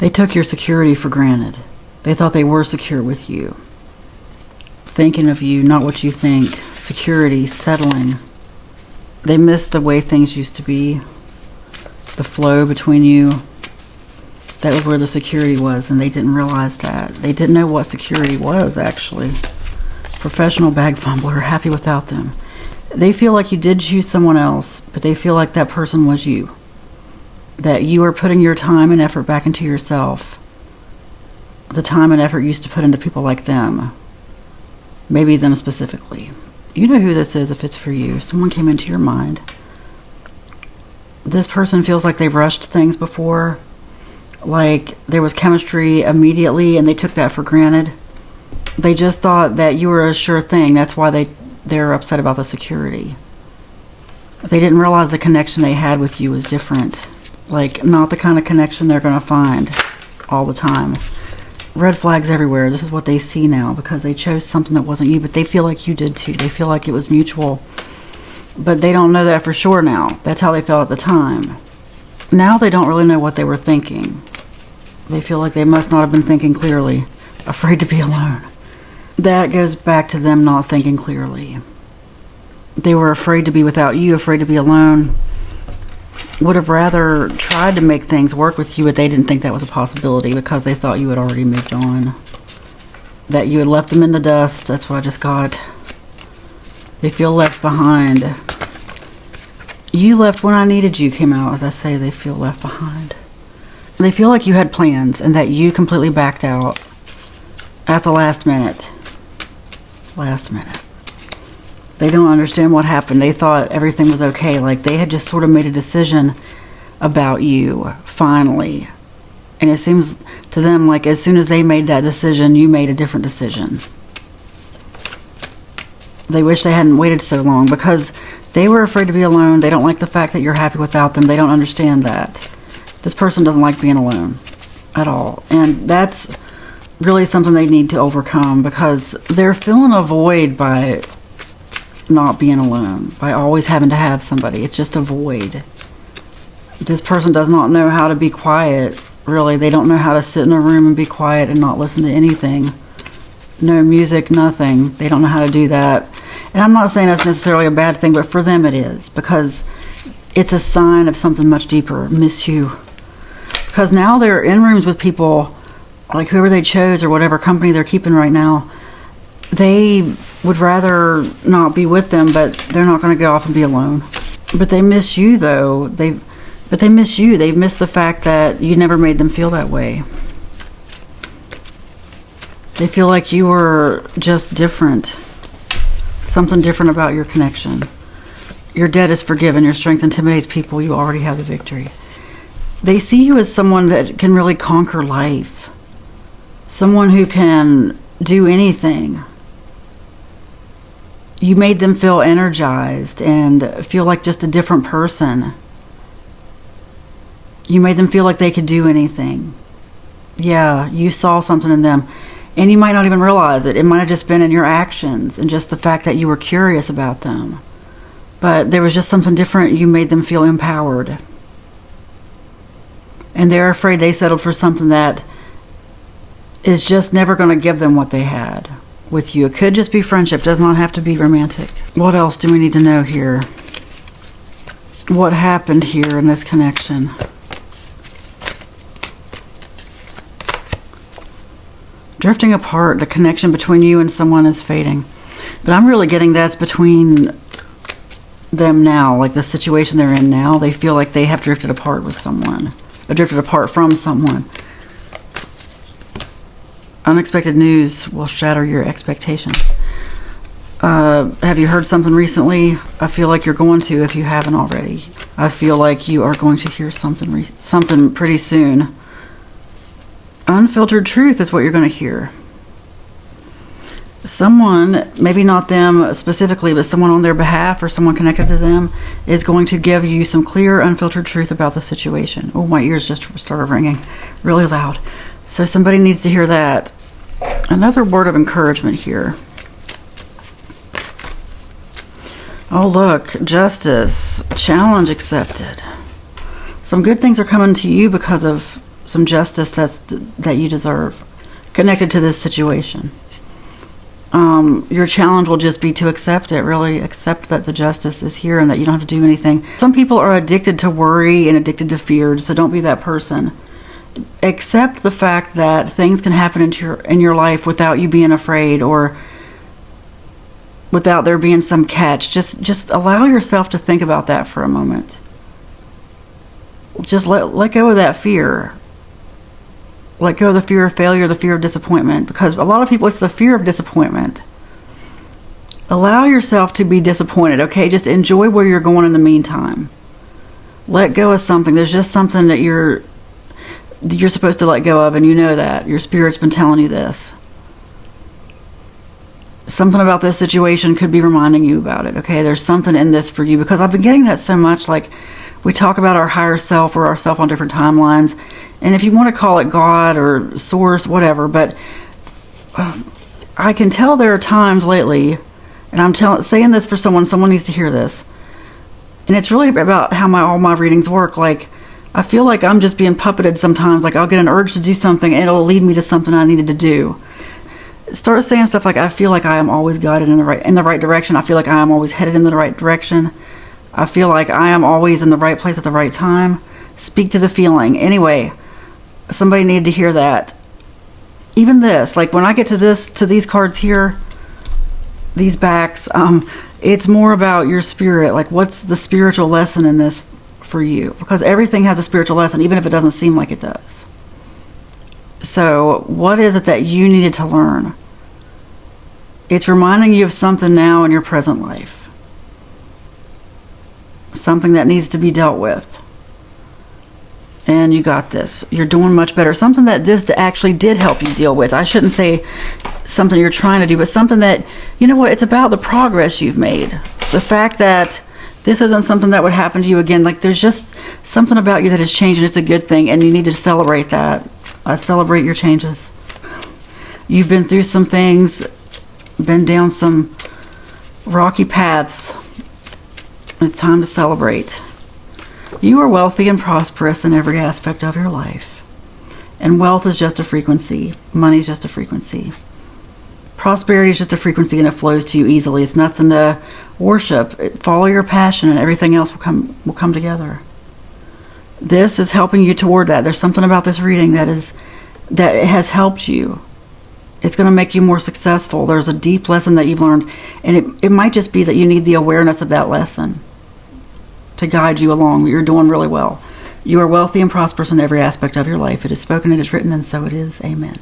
They took your security for granted. They thought they were secure with you. Thinking of you, not what you think. Security, settling. They missed the way things used to be. The flow between you. That was where the security was, and they didn't realize that. They didn't know what security was, actually. Professional bag fumbler, happy without them. They feel like you did choose someone else, but they feel like that person was you. That you are putting your time and effort back into yourself. The time and effort you used to put into people like them. Maybe them specifically. You know who this is if it's for you. Someone came into your mind. This person feels like they've rushed things before. Like there was chemistry immediately and they took that for granted. They just thought that you were a sure thing. That's why they're upset about the security. They didn't realize the connection they had with you was different. Like not the kind of connection they're going to find all the time. Red flags everywhere. This is what they see now because they chose something that wasn't you, but they feel like you did too. They feel like it was mutual. But they don't know that for sure now. That's how they felt at the time. Now they don't really know what they were thinking. They feel like they must not have been thinking clearly. Afraid to be alone. That goes back to them not thinking clearly. They were afraid to be without you, afraid to be alone. Would have rather tried to make things work with you, but they didn't think that was a possibility because they thought you had already moved on. That you had left them in the dust. That's what I just got. They feel left behind. You left when I needed you came out. As I say, they feel left behind. They feel like you had plans and that you completely backed out at the last minute. Last minute. They don't understand what happened. They thought everything was okay. Like they had just sort of made a decision about you, finally. And it seems to them like as soon as they made that decision, you made a different decision. They wish they hadn't waited so long because they were afraid to be alone. They don't like the fact that you're happy without them. They don't understand that. This person doesn't like being alone at all. And that's really something they need to overcome because they're filling a void by not being alone, by always having to have somebody. It's just a void. This person does not know how to be quiet, really. They don't know how to sit in a room and be quiet and not listen to anything. No music, nothing. They don't know how to do that. And I'm not saying that's necessarily a bad thing, but for them it is because it's a sign of something much deeper. Miss you. Because now they're in rooms with people like whoever they chose or whatever company they're keeping right now. They would rather not be with them, but they're not going to go off and be alone. But they miss you, though. They miss you. They miss the fact that you never made them feel that way. They feel like you were just different. Something different about your connection. Your debt is forgiven. Your strength intimidates people. You already have the victory. They see you as someone that can really conquer life. Someone who can do anything. You made them feel energized and feel like just a different person. You made them feel like they could do anything. Yeah, you saw something in them. And you might not even realize it. It might have just been in your actions and just the fact that you were curious about them. But there was just something different. You made them feel empowered. And they're afraid they settled for something that is just never going to give them what they had with you. It could just be friendship. It does not have to be romantic. What else do we need to know here? What happened here in this connection? Drifting apart. The connection between you and someone is fading. But I'm really getting that's between them now. Like the situation they're in now. They feel like they have drifted apart with someone. Or drifted apart from someone. Unexpected news will shatter your expectations. Have you heard something recently? I feel like you're going to if you haven't already. I feel like you are going to hear something pretty soon. Unfiltered truth is what you're going to hear. Someone, maybe not them specifically, but someone on their behalf or someone connected to them is going to give you some clear, unfiltered truth about the situation. Oh, my ears just started ringing really loud. So somebody needs to hear that. Another word of encouragement here. Oh, look, justice, challenge accepted. Some good things are coming to you because of some justice that you deserve connected to this situation. Your challenge will just be to accept it, really accept that the justice is here and that you don't have to do anything. Some people are addicted to worry and addicted to fear, so don't be that person. Accept the fact that things can happen in your life without you being afraid or without there being some catch. Just allow yourself to think about that for a moment. Just let go of that fear. Let go of the fear of failure, the fear of disappointment, because a lot of people, it's the fear of disappointment. Allow yourself to be disappointed, okay? Just enjoy where you're going in the meantime. Let go of something. There's just something that you're supposed to let go of, and you know that. Your spirit's been telling you this. Something about this situation could be reminding you about it, okay? There's something in this for you, because I've been getting that so much. Like, we talk about our higher self or ourself on different timelines, and if you want to call it God or source, whatever, but I can tell there are times lately, and I'm saying this for someone needs to hear this, and it's really about how all my readings work. Like, I feel like I'm just being puppeted sometimes. Like, I'll get an urge to do something, and it'll lead me to something I needed to do. Start saying stuff like, I feel like I am always guided in the right direction. I feel like I am always headed in the right direction. I feel like I am always in the right place at the right time. Speak to the feeling. Anyway, somebody needed to hear that. Even this, like when I get to these cards here, these backs, it's more about your spirit. Like, what's the spiritual lesson in this for you? Because everything has a spiritual lesson, even if it doesn't seem like it does. So what is it that you needed to learn? It's reminding you of something now in your present life. Something that needs to be dealt with. And you got this. You're doing much better. Something that this actually did help you deal with. I shouldn't say something you're trying to do, but something that, you know what, it's about the progress you've made. The fact that this isn't something that would happen to you again. Like, there's just something about you that has changed, and it's a good thing, and you need to celebrate that. Celebrate your changes. You've been through some things, been down some rocky paths. It's time to celebrate. You are wealthy and prosperous in every aspect of your life. And wealth is just a frequency. Money is just a frequency. Prosperity is just a frequency, and it flows to you easily. It's nothing to worship. Follow your passion, and everything else will come together. This is helping you toward that. There's something about this reading that has helped you. It's going to make you more successful. There's a deep lesson that you've learned, and it might just be that you need the awareness of that lesson to guide you along. You're doing really well. You are wealthy and prosperous in every aspect of your life. It is spoken, it is written, and so it is. Amen.